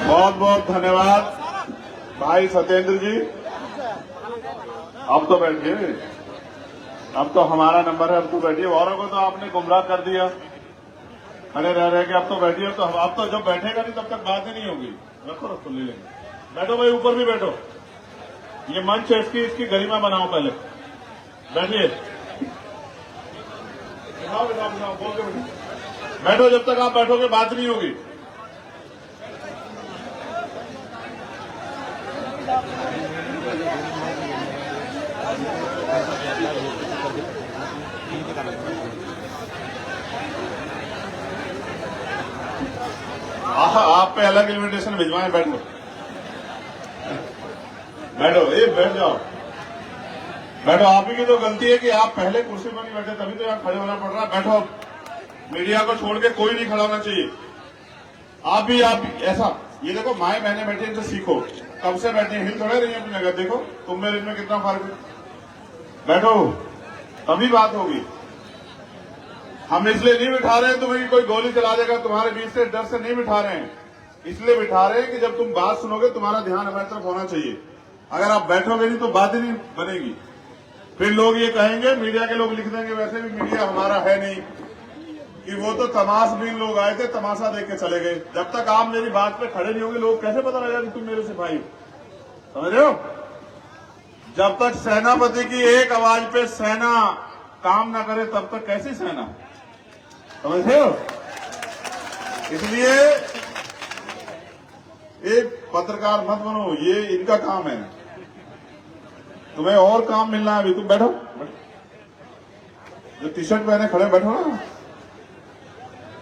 बहुत बहुत धन्यवाद भाई सत्येंद्र जी। अब तो बैठिए, अब तो हमारा नंबर है, अब तो बैठिए। औरों को तो आपने गुमराह कर दिया, अरे रह के। अब तो बैठिए, तो अब तो जब बैठेगा नहीं तब तक बात ही नहीं होगी। रखो ले लेंगे। बैठो भाई, ऊपर भी बैठो। ये मंच है, इसकी गरिमा बनाओ पहले। बैठिए, बिठाओ, बोल के बैठो। जब तक आप बैठोगे बात नहीं होगी। आप पे अलग इन्विटेशन भिजवाएं। बैठो बैठो, ये बैठ जाओ। बैठो, आप ही की तो गलती है कि आप पहले कुर्सी पर नहीं बैठे, तभी तो यहाँ खड़े होना पड़ रहा है। बैठो, मीडिया को छोड़ के कोई नहीं खड़ा होना चाहिए। आप भी ऐसा, ये देखो माए बहने बैठी, इनसे सीखो। कब से बैठे, हिल थोड़े रही है अपनी जगह। देखो तुम मेरे इनमें कितना फर्क है। बैठो, तभी बात होगी। हम इसलिए नहीं बिठा रहे हैं तुम्हें कि कोई गोली चला देगा तुम्हारे बीच से, डर से नहीं बिठा रहे हैं। इसलिए बिठा रहे हैं कि जब तुम बात सुनोगे तुम्हारा ध्यान हमारी तरफ होना चाहिए। अगर आप बैठोगे नहीं तो बात ही नहीं बनेगी। फिर लोग ये कहेंगे, मीडिया के लोग लिख देंगे, वैसे भी मीडिया हमारा है नहीं, कि वो तो तमाशबीन लोग आए थे, तमाशा देख के चले गए। जब तक आप मेरी बात पे खड़े नहीं होंगे, लोग कैसे पता लगेगा कि तुम मेरे सिपाही हो? समझ रहे हो? जब तक सेनापति की एक आवाज पे सेना काम ना करे, तब तक कैसी सेना? समझ रहे हो? इसलिए एक पत्रकार मत बनो, ये इनका काम है। तुम्हें और काम मिलना है अभी। तुम बैठो, जो टी शर्ट पहने खड़े बैठो ना।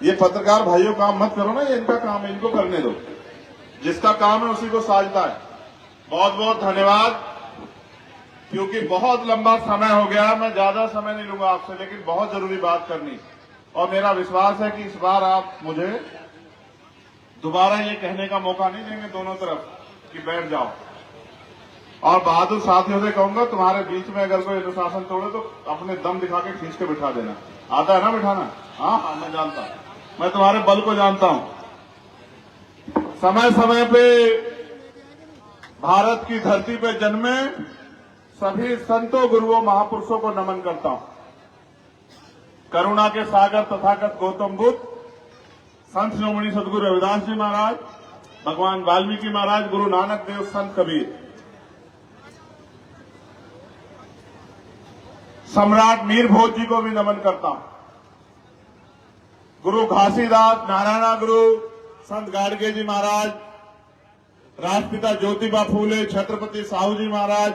ये पत्रकार भाइयों काम मत करो ना, ये इनका काम है, इनको करने दो। जिसका काम है उसी को साझता है। बहुत बहुत धन्यवाद। क्योंकि बहुत लंबा समय हो गया, मैं ज्यादा समय नहीं लूंगा आपसे, लेकिन बहुत जरूरी बात करनी। और मेरा विश्वास है कि इस बार आप मुझे दोबारा ये कहने का मौका नहीं देंगे दोनों तरफ कि बैठ जाओ। और बहादुर साथियों से कहूंगा, तुम्हारे बीच में अगर कोई अनुशासन तोड़े तो अपने दम दिखा के खींच के बिठा देना। आता है ना बिठाना? हाँ, मैं जानता हूं, मैं तुम्हारे बल को जानता हूं। समय समय पे भारत की धरती पे जन्मे सभी संतों, गुरुओं, महापुरुषों को नमन करता हूं। करुणा के सागर तथागत गौतम बुद्ध, संत शिरोमणि सदगुरु रविदास जी महाराज, भगवान वाल्मीकि महाराज, गुरु नानक देव, संत कबीर, सम्राट मीर भोज जी को भी नमन करता हूं। गुरु घासीदास, नारायणा गुरु, संत गाडगे जी महाराज, राष्ट्रपिता ज्योतिबा फूले, छत्रपति साहू जी महाराज,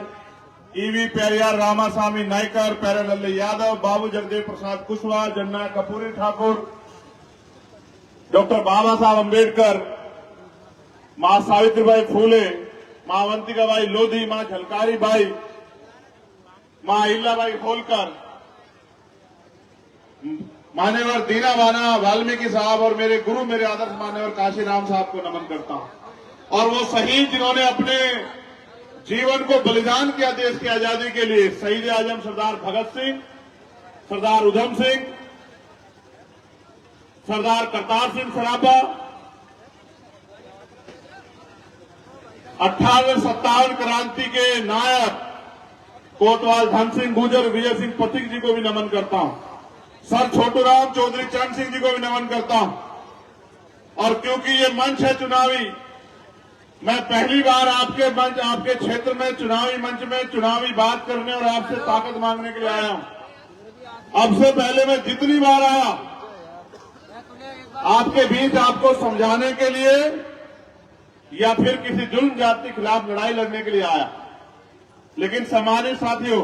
ईवी पेरियार, रामास्वामी नायकर, प्यारेलाल यादव, बाबू जगदेव प्रसाद कुशवाहा, जन्ना कपूरी ठाकुर, डॉक्टर बाबा साहब अम्बेडकर, मां सावित्रीबाई फूले, मां अवंतिकाबाई लोधी, मां झलकारी बाई, मां अहिल्याबाई होलकर, मान्यवर दीना बाना वाल्मीकि साहब और मेरे गुरु, मेरे आदर्श मान्यवर काशीराम साहब को नमन करता हूं। और वो शहीद जिन्होंने अपने जीवन को बलिदान किया देश की आजादी के लिए, शहीद आजम सरदार भगत सिंह, सरदार उधम सिंह, सरदार करतार सिंह सराभा, 58-57 क्रांति के नायक कोतवाल धन सिंह गुर्जर, विजय सिंह पथिक जी को भी नमन करता हूं। सर छोटूराम चौधरी चरण सिंह जी को भी नमन करता हूं। और क्योंकि ये मंच है चुनावी, मैं पहली बार आपके मंच, आपके क्षेत्र में चुनावी मंच में चुनावी बात करने और आपसे ताकत मांगने के लिए आया हूं। अब से पहले मैं जितनी बार आया आपके बीच आपको समझाने के लिए या फिर किसी जुल्म जाति के खिलाफ लड़ाई लड़ने के लिए आया। लेकिन सम्मानित साथियों,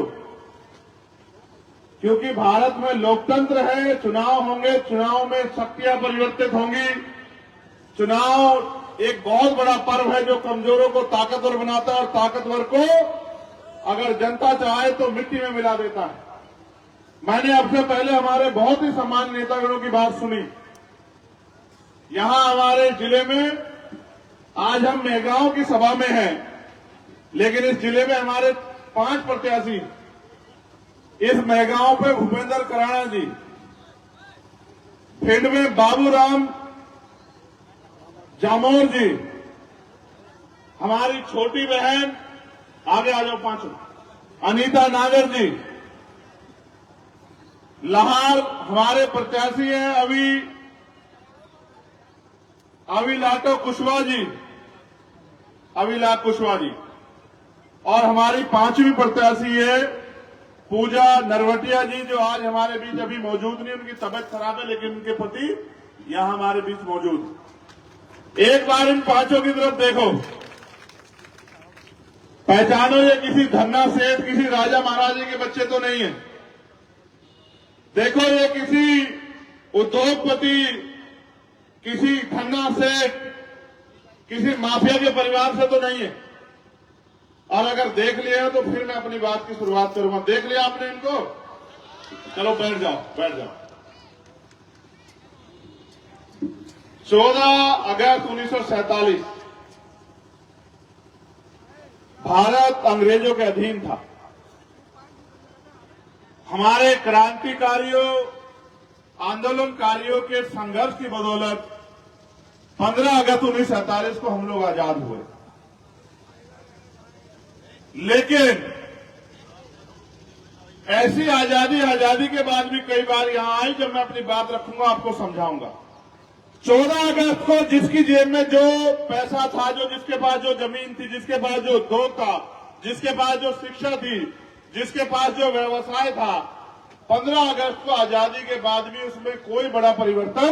क्योंकि भारत में लोकतंत्र है, चुनाव होंगे, चुनाव में शक्तियां परिवर्तित होंगी। चुनाव एक बहुत बड़ा पर्व है जो कमजोरों को ताकतवर बनाता है और ताकतवर को अगर जनता चाहे तो मिट्टी में मिला देता है। मैंने आपसे पहले हमारे बहुत ही सम्मानित नेतागणों की बात सुनी। यहां हमारे जिले में आज हम मेहगांव की सभा में हैं, लेकिन इस जिले में हमारे 5 प्रत्याशी, इस मेहगांव पे भूपेंद्र कराड़ा जी, भिंड में बाबूराम जामोर जी, हमारी छोटी बहन, आगे आ जाओ पांचों, अनीता नागर जी, लाहौर हमारे प्रत्याशी हैं अविलाटो कुशवाहा जी, अविलाट कुशवाहा जी, और हमारी पांचवी प्रत्याशी है पूजा नरवटिया जी, जो आज हमारे बीच अभी मौजूद नहीं, उनकी तबीयत खराब है, लेकिन उनके पति यहां हमारे बीच मौजूद। एक बार इन पांचों की तरफ देखो, पहचानो, ये किसी धन्ना सेठ, किसी राजा महाराजे के बच्चे तो नहीं है। देखो, ये किसी उद्योगपति, किसी धन्ना सेठ, किसी माफिया के परिवार से तो नहीं है। और अगर देख लिया तो फिर मैं अपनी बात की शुरुआत करूंगा। देख लिया आपने इनको? चलो बैठ जाओ, बैठ जाओ। 14 अगस्त 1947 भारत अंग्रेजों के अधीन था। हमारे क्रांतिकारियों, आंदोलनकारियों के संघर्ष की बदौलत 15 अगस्त 1947 को हम लोग आजाद हुए। लेकिन ऐसी आजादी के बाद भी कई बार यहां आई, जब मैं अपनी बात रखूंगा आपको समझाऊंगा। 14 अगस्त को जिसकी जेब में जो पैसा था, जिसके पास जो जमीन थी, जिसके पास जो उद्योग था, जिसके पास जो शिक्षा थी, जिसके पास जो व्यवसाय था, 15 अगस्त को आजादी के बाद भी उसमें कोई बड़ा परिवर्तन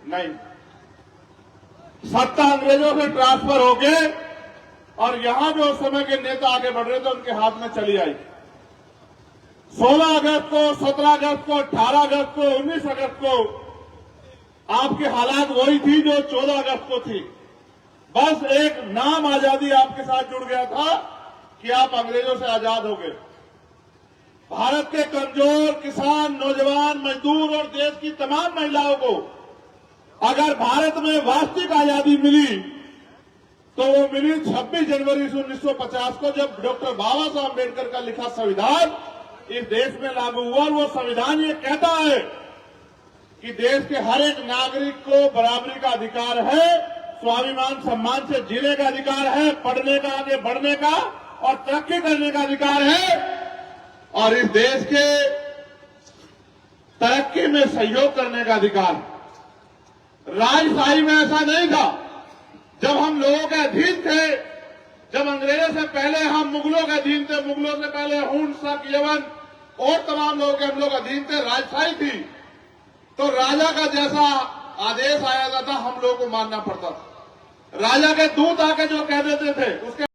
नहीं। सत्ता अंग्रेजों से ट्रांसफर होके और यहां जो उस समय के नेता आगे बढ़ रहे थे, उनके हाथ में चली आई। 16 अगस्त को, 17 अगस्त को, 18 अगस्त को, 19 अगस्त को आपकी हालात वही थी जो 14 अगस्त को थी। बस एक नाम आजादी आपके साथ जुड़ गया था कि आप अंग्रेजों से आजाद हो गए। भारत के कमजोर किसान, नौजवान, मजदूर और देश की तमाम महिलाओं को अगर भारत में वास्तविक आजादी मिली तो वो मिली 26 जनवरी 1950 को, जब डॉक्टर बाबा साहब अम्बेडकर का लिखा संविधान इस देश में लागू हुआ। और वो संविधान ये कहता है कि देश के हर एक नागरिक को बराबरी का अधिकार है, स्वाभिमान सम्मान से जीने का अधिकार है, पढ़ने का, आगे बढ़ने का और तरक्की करने का अधिकार है, और इस देश के तरक्की में सहयोग करने का अधिकार। राजशाही में ऐसा नहीं था। जब हम लोगों के अधीन थे, जब अंग्रेजों से पहले हम मुगलों के अधीन थे, मुगलों से पहले हूण, शक, यवन और तमाम लोगों के हम लोग अधीन थे, राजशाही थी, तो राजा का जैसा आदेश आया जाता हम लोगों को मानना पड़ता था। राजा के दूत आके जो कह देते थे उसके